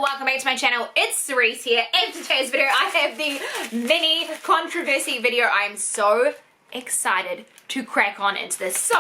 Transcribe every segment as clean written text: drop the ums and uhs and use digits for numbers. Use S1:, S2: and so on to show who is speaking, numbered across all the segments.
S1: welcome back to my channel. It's Cerise here, and in today's video I have the mini controversy video. I am so excited to crack on into this. So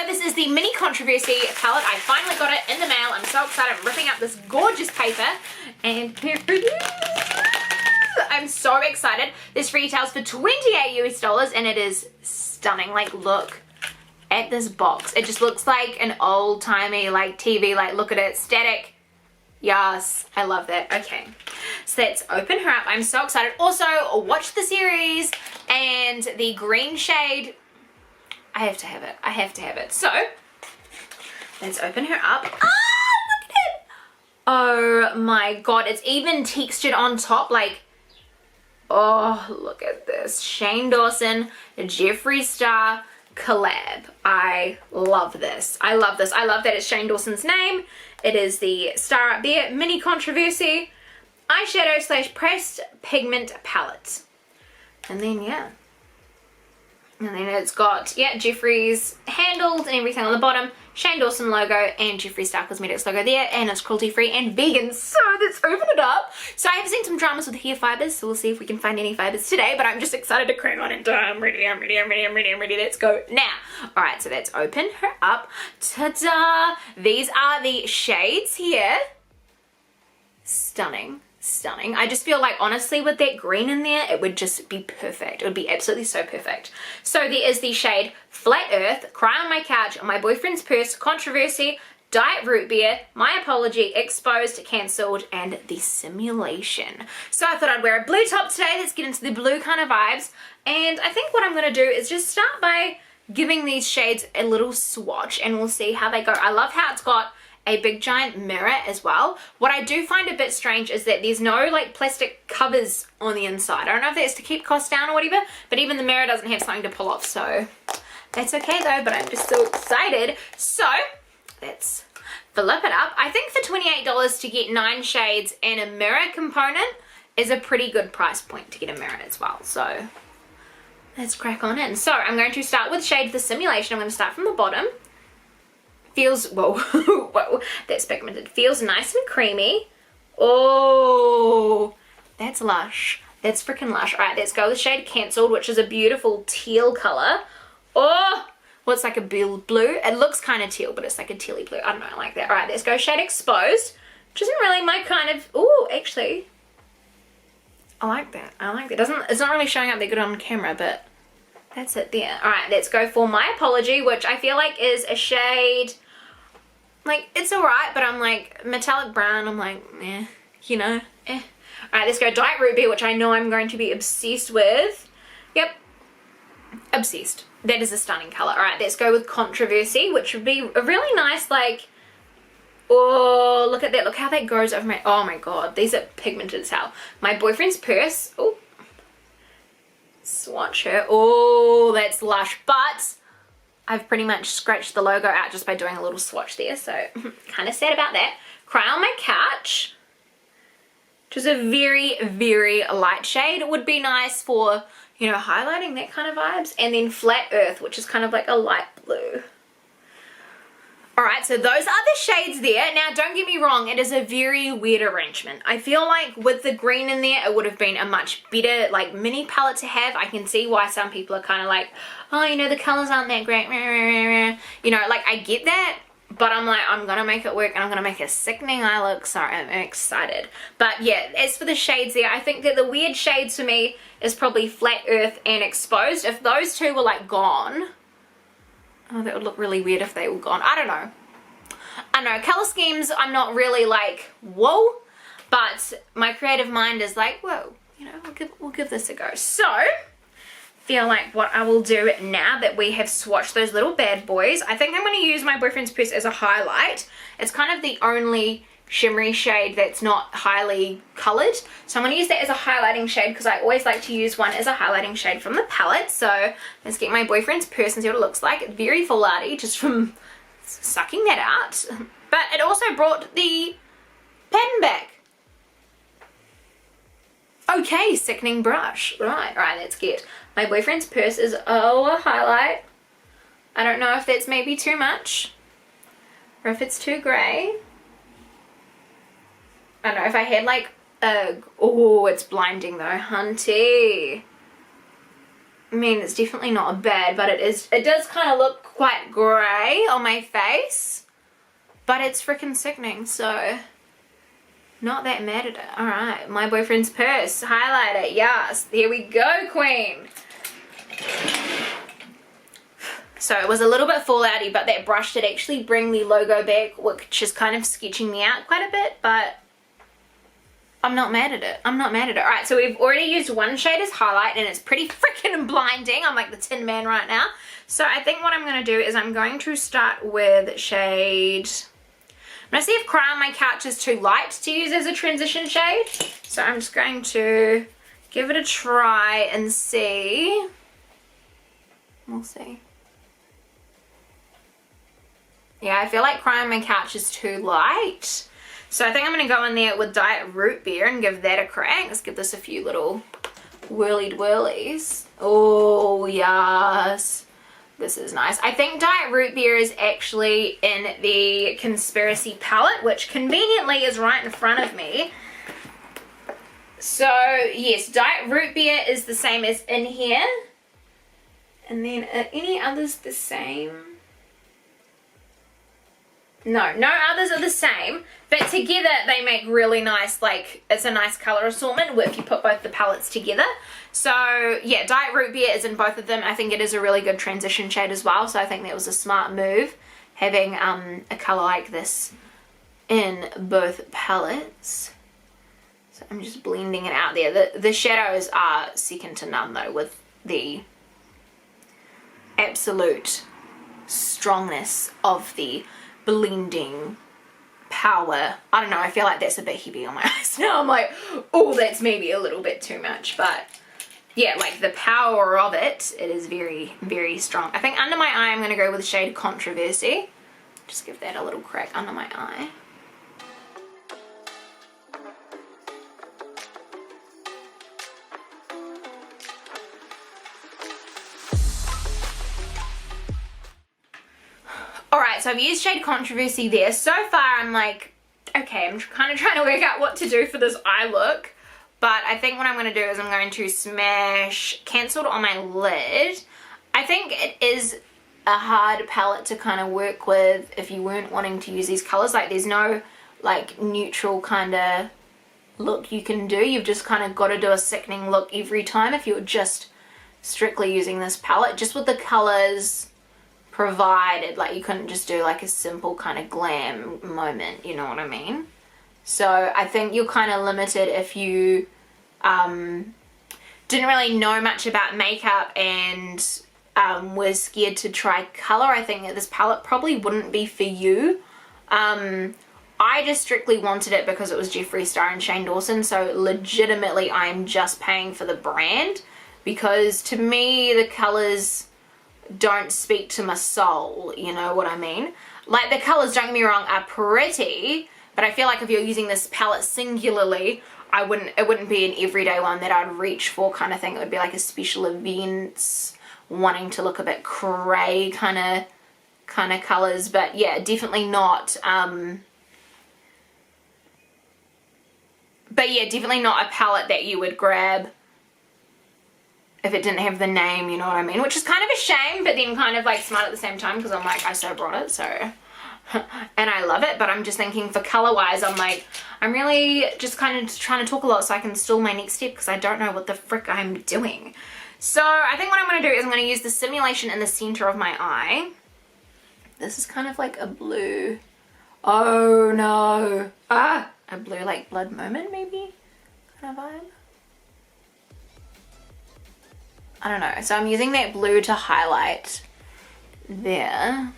S1: this is the mini controversy palette. I finally got it in the mail. I'm so excited. I'm ripping up this gorgeous paper, and here it is. I'm so excited. This retails for $28 US, and it is stunning. Like, look at this box. It just looks like an old-timey like TV. Like, look at it, static. Yes, I love that. Okay, so let's open her up. I'm so excited. Also, watch the series, and the green shade, I have to have it. I have to have it. So let's open her up. Ah, look at it. Oh my god, it's even textured on top. Like, oh, look at this. Shane Dawson, a Jeffree Star collab. I love this. I love this. I love that it's Shane Dawson's name. It is the star up there. Mini controversy eyeshadow / pressed pigment palette. And then, yeah. And then it's got, yeah, Jeffree's handles and everything on the bottom. Shane Dawson logo and Jeffree Star Cosmetics logo there. And it's cruelty free and vegan. So let's open it up. So I have seen some dramas with hair fibers. So we'll see if we can find any fibers today. But I'm just excited to crack on into it. I'm ready. Let's go now. Alright, so let's open her up. Ta-da! These are the shades here. Stunning. Stunning. I just feel like, honestly, with that green in there, it would just be perfect. It would be absolutely so perfect. So there is the shade Flat Earth, Cry on My Couch, My Boyfriend's Purse, Controversy, Diet Root Beer, My Apology, Exposed, Cancelled, and The Simulation. So I thought I'd wear a blue top today. Let's get into the blue kind of vibes. And I think what I'm going to do is just start by giving these shades a little swatch, and we'll see how they go. I love how it's got a big giant mirror as well. What I do find a bit strange is that there's no like plastic covers on the inside. I don't know if that's to keep costs down or whatever, but even the mirror doesn't have something to pull off, so that's okay though. But I'm just so excited. So let's flip it up. I think for $28 to get 9 shades and a mirror component is a pretty good price point to get a mirror as well. So let's crack on in. So I'm going to start with shade The Simulation. I'm going to start from the bottom. Feels, whoa, whoa, that's pigmented. Feels nice and creamy. Oh, that's lush. That's freaking lush. All right, let's go with shade Cancelled, which is a beautiful teal color. Oh, well, it's like a blue. It looks kind of teal, but it's like a tealy blue. I don't know, I like that. All right, let's go shade Exposed, which isn't really my kind of, oh, actually, I like that. I like that. It's not really showing up that good on camera, but that's it there. All right, let's go for My Apology, which I feel like is a shade, like, it's all right, but I'm like, metallic brown, I'm like, eh, you know, eh. All right, let's go Diet Root Beer, which I know I'm going to be obsessed with. Yep, obsessed. That is a stunning color. All right, let's go with Controversy, which would be a really nice, like, oh, look at that. Look how that goes over my, oh my god, these are pigmented as hell. My Boyfriend's Purse, oh. Swatch her. Oh, that's lush, but I've pretty much scratched the logo out just by doing a little swatch there, so kind of sad about that. Cry on My Couch, which is a very, very light shade. It would be nice for, you know, highlighting, that kind of vibes. And then Flat Earth, which is kind of like a light blue. Alright, so those are the shades there. Now, don't get me wrong, it is a very weird arrangement. I feel like with the green in there, it would have been a much better, like, mini palette to have. I can see why some people are kind of like, oh, you know, the colors aren't that great. You know, like, I get that, but I'm like, I'm gonna make it work, and I'm gonna make a sickening eye look, so I'm excited. But yeah, as for the shades there, I think that the weird shades for me is probably Flat Earth and Exposed. If those two were, like, gone, oh, that would look really weird if they were gone. I don't know. I know, color schemes, I'm not really like, whoa, but my creative mind is like, whoa, you know, we'll give this a go. So, feel like what I will do now that we have swatched those little bad boys, I think I'm going to use My Boyfriend's Purse as a highlight. It's kind of the only shimmery shade that's not highly colored, so I'm going to use that as a highlighting shade because I always like to use one as a highlighting shade from the palette. So let's get My Boyfriend's Purse and see what it looks like. It's very full arty just from sucking that out, but it also brought the pen back. Okay, sickening brush. Right, let's get My Boyfriend's Purse is a highlight. I don't know if that's maybe too much or if it's too grey. I don't know, if I had like a, oh, it's blinding though, hunty. I mean, it's definitely not bad, but it does kind of look quite grey on my face, but it's freaking sickening, so not that mad at it. Alright, my boyfriend's purse, highlighter, yes, there we go, queen. So it was a little bit fallouty, but that brush did actually bring the logo back, which is kind of sketching me out quite a bit, but I'm not mad at it. I'm not mad at it. Alright, so we've already used one shade as highlight, and it's pretty freaking blinding. I'm like the Tin Man right now. So I think what I'm going to do is I'm going to start with shade... I'm going to see if Cry on My Couch is too light to use as a transition shade. So I'm just going to give it a try and see. We'll see. Yeah, I feel like Cry on My Couch is too light. So I think I'm going to go in there with Diet Root Beer and give that a crack. Let's give this a few little whirlies. Oh, yes. This is nice. I think Diet Root Beer is actually in the Conspiracy palette, which conveniently is right in front of me. So, yes, Diet Root Beer is the same as in here. And then are any others the same? No, no others are the same, but together they make really nice, like, it's a nice color assortment if you put both the palettes together. So, yeah, Diet Root Beer is in both of them. I think it is a really good transition shade as well, so I think that was a smart move, having a color like this in both palettes. So I'm just blending it out there. The shadows are second to none, though, with the absolute strongness of the blending power. I don't know, I feel like that's a bit heavy on my eyes now. I'm like, oh, that's maybe a little bit too much, but yeah, like the power of it, it is very, very strong. I think under my eye I'm going to go with the shade Controversy. Just give that a little crack under my eye. Alright, so I've used shade Controversy there. So far I'm like, okay, I'm kind of trying to work out what to do for this eye look. But I think what I'm going to do is I'm going to smash Cancelled on my lid. I think it is a hard palette to kind of work with if you weren't wanting to use these colours. Like there's no like neutral kind of look you can do. You've just kind of got to do a sickening look every time if you're just strictly using this palette. Just with the colours provided, like you couldn't just do like a simple kind of glam moment, you know what I mean? So I think you're kind of limited if you didn't really know much about makeup and was scared to try colour. I think that this palette probably wouldn't be for you. I just strictly wanted it because it was Jeffree Star and Shane Dawson, so legitimately I'm just paying for the brand, because to me the colours don't speak to my soul, you know what I mean? Like the colours, don't get me wrong, are pretty, but I feel like if you're using this palette singularly, it wouldn't be an everyday one that I'd reach for kind of thing. It would be like a special events, wanting to look a bit cray kind of colours. But yeah, definitely not but yeah, definitely not a palette that you would grab if it didn't have the name, you know what I mean? Which is kind of a shame, but then kind of like smart at the same time, because I'm like, I so brought it, so and I love it. But I'm just thinking for color wise, I'm like, I'm really just kind of trying to talk a lot so I can stall my next step, because I don't know what the frick I'm doing. So I think what I'm going to do is I'm going to use the simulation in the center of my eye. This is kind of like a blue, oh no, a blue like blood moment maybe kind of vibe. I don't know, so I'm using that blue to highlight there.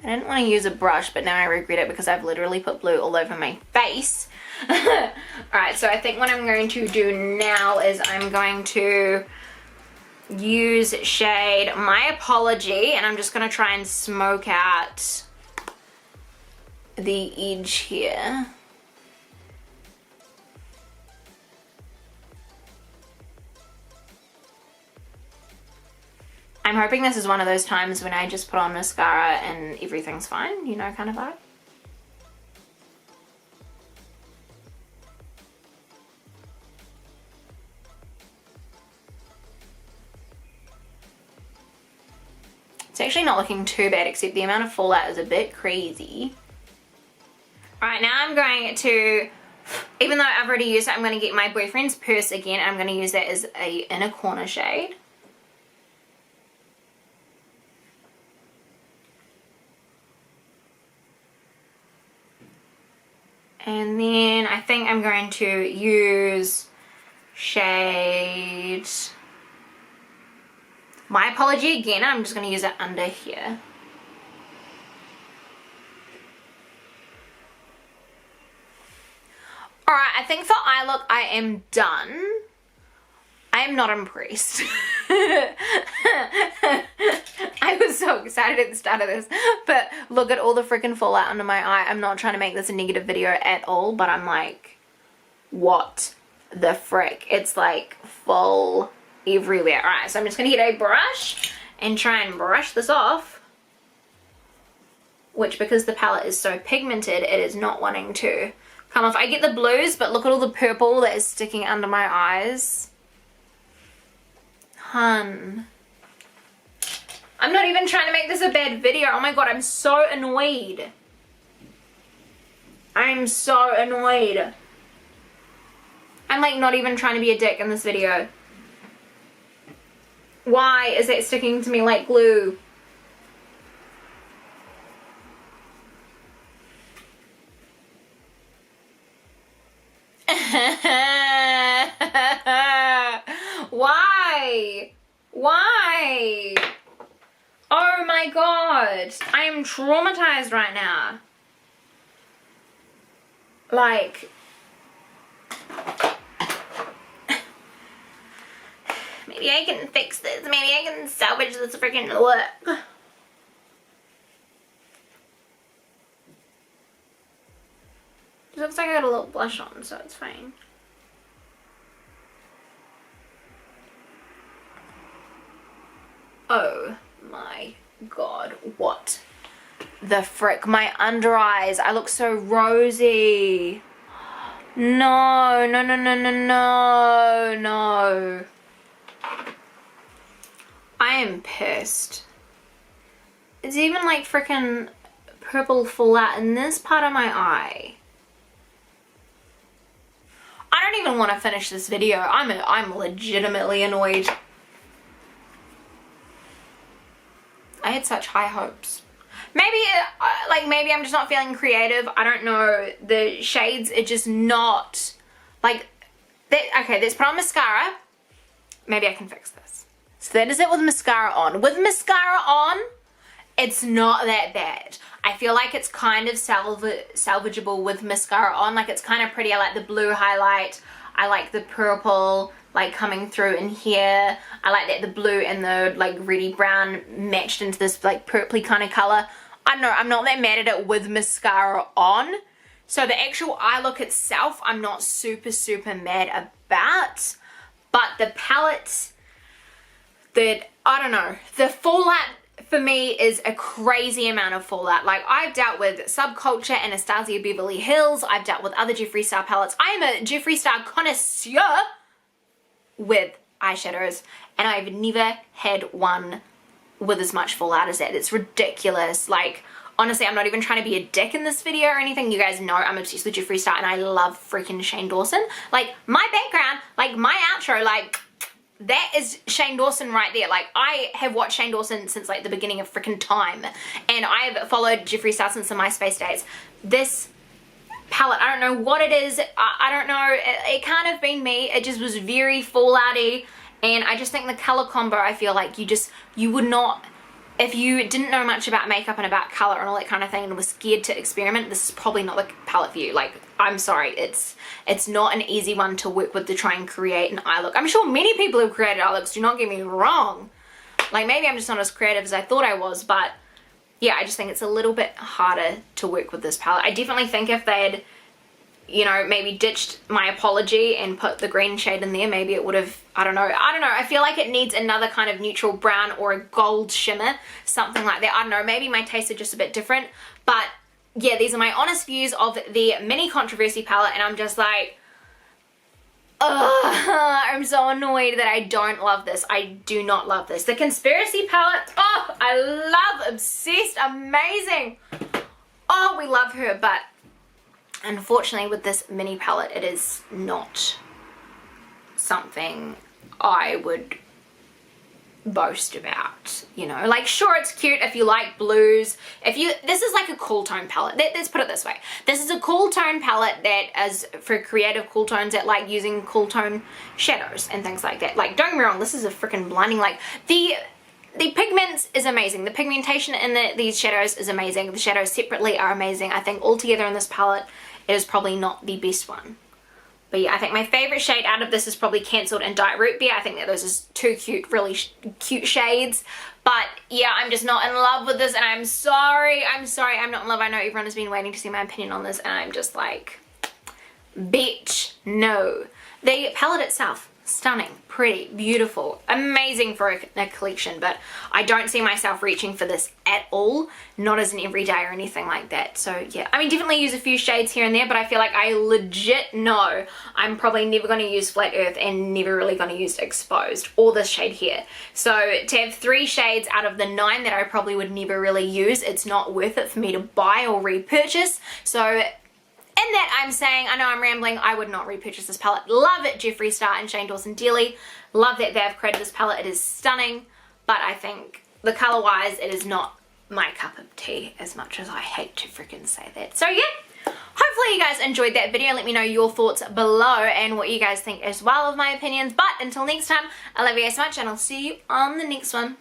S1: I didn't want to use a brush, but now I regret it because I've literally put blue all over my face. Alright, so I think what I'm going to do now is I'm going to use shade My Apology, and I'm just going to try and smoke out the edge here. I'm hoping this is one of those times when I just put on mascara and everything's fine, you know, kind of vibe. It's actually not looking too bad, except the amount of fallout is a bit crazy. Alright, now I'm going to, even though I've already used it, I'm going to get my boyfriend's purse again, and I'm going to use that as a inner corner shade. And then I think I'm going to use shade, My Apology again. I'm just going to use it under here. Alright, I think for eye look I am done. I am not impressed. I was so excited at the start of this, but look at all the freaking fallout under my eye. I'm not trying to make this a negative video at all, but I'm like, what the frick? It's like full everywhere. Alright, so I'm just gonna get a brush and try and brush this off, which, because the palette is so pigmented, it is not wanting to come off. I get the blues, but look at all the purple that is sticking under my eyes. Hun. I'm not even trying to make this a bad video. Oh my god, I'm so annoyed. I'm so annoyed. I'm like not even trying to be a dick in this video. Why is that sticking to me like glue? Why? Why? Oh my god. I am traumatized right now. Like, maybe I can fix this. Maybe I can salvage this freaking look. It looks like I got a little blush on, so it's fine. Oh my god, what the frick? My under eyes, I look so rosy. No, no, no, no, no, no, no. I am pissed. It's even like freaking purple fallout in this part of my eye. I don't even want to finish this video. I'm legitimately annoyed. I had such high hopes. Maybe, maybe I'm just not feeling creative. I don't know. The shades are just not, like, okay, let's put on mascara. Maybe I can fix this. So that is it with mascara on. With mascara on, it's not that bad. I feel like it's kind of salvageable with mascara on. Like, it's kind of pretty. I like the blue highlight. I like the purple, like, coming through in here. I like that the blue and the, like, reddy brown matched into this, like, purpley kind of color. I don't know. I'm not that mad at it with mascara on. So the actual eye look itself, I'm not super, super mad about. But the palette, I don't know. The fallout for me is a crazy amount of fallout. Like, I've dealt with Subculture, Anastasia Beverly Hills. I've dealt with other Jeffree Star palettes. I am a Jeffree Star connoisseur with eyeshadows, and I've never had one with as much fallout as that. It's ridiculous. Like, honestly, I'm not even trying to be a dick in this video or anything. You guys know I'm obsessed with Jeffree Star, and I love freaking Shane Dawson. Like, my background, like, my outro, like, that is Shane Dawson right there. Like, I have watched Shane Dawson since, like, the beginning of freaking time, and I have followed Jeffree Star since the MySpace days. This palette, I don't know what it is. I don't know. It can't have been me. It just was very fallout-y, and I just think the color combo, I feel like you would not, if you didn't know much about makeup and about color and all that kind of thing and was scared to experiment, this is probably not the palette for you. Like, I'm sorry, it's not an easy one to work with to try and create an eye look. I'm sure many people have created eye looks, do not get me wrong. Like, maybe I'm just not as creative as I thought I was, but yeah, I just think it's a little bit harder to work with this palette. I definitely think if they'd you know, maybe ditched my apology and put the green shade in there, maybe it would have, I don't know. I feel like it needs another kind of neutral brown or a gold shimmer, something like that. I don't know, maybe my tastes are just a bit different, but yeah, these are my honest views of the mini controversy palette, and I'm just like, ugh, I'm so annoyed that I don't love this. I do not love this. The conspiracy palette, oh, I love, obsessed, amazing. Oh, we love her, but unfortunately with this mini palette, it is not something I would boast about, you know. Like, sure, it's cute if you like blues, this is like a cool tone palette. Let's put it this way, this is a cool tone palette that is for creative cool tones that like using cool tone shadows and things like that. Like, don't get me wrong, this is a freaking blinding, like the pigments is amazing, the pigmentation in these shadows is amazing, the shadows separately are amazing. I think altogether in this palette it is probably not the best one. But yeah, I think my favorite shade out of this is probably Cancelled and Diet Root Beer. I think that those are two cute, really cute shades. But yeah, I'm just not in love with this, and I'm sorry, I'm not in love. I know everyone has been waiting to see my opinion on this, and I'm just like, bitch, no. The palette itself, stunning, pretty, beautiful, amazing for a collection, but I don't see myself reaching for this at all, not as an everyday or anything like that. So yeah, I mean, definitely use a few shades here and there, but I feel like I legit know I'm probably never going to use Flat Earth and never really going to use Exposed or this shade here. So to have 3 shades out of the 9 that I probably would never really use, it's not worth it for me to buy or repurchase. So in that, I'm saying, I know I'm rambling, I would not repurchase this palette. Love it, Jeffree Star and Shane Dawson dearly. Love that they have created this palette. It is stunning, but I think the color-wise, it is not my cup of tea, as much as I hate to freaking say that. So yeah, hopefully you guys enjoyed that video. Let me know your thoughts below and what you guys think as well of my opinions. But until next time, I love you guys so much, and I'll see you on the next one.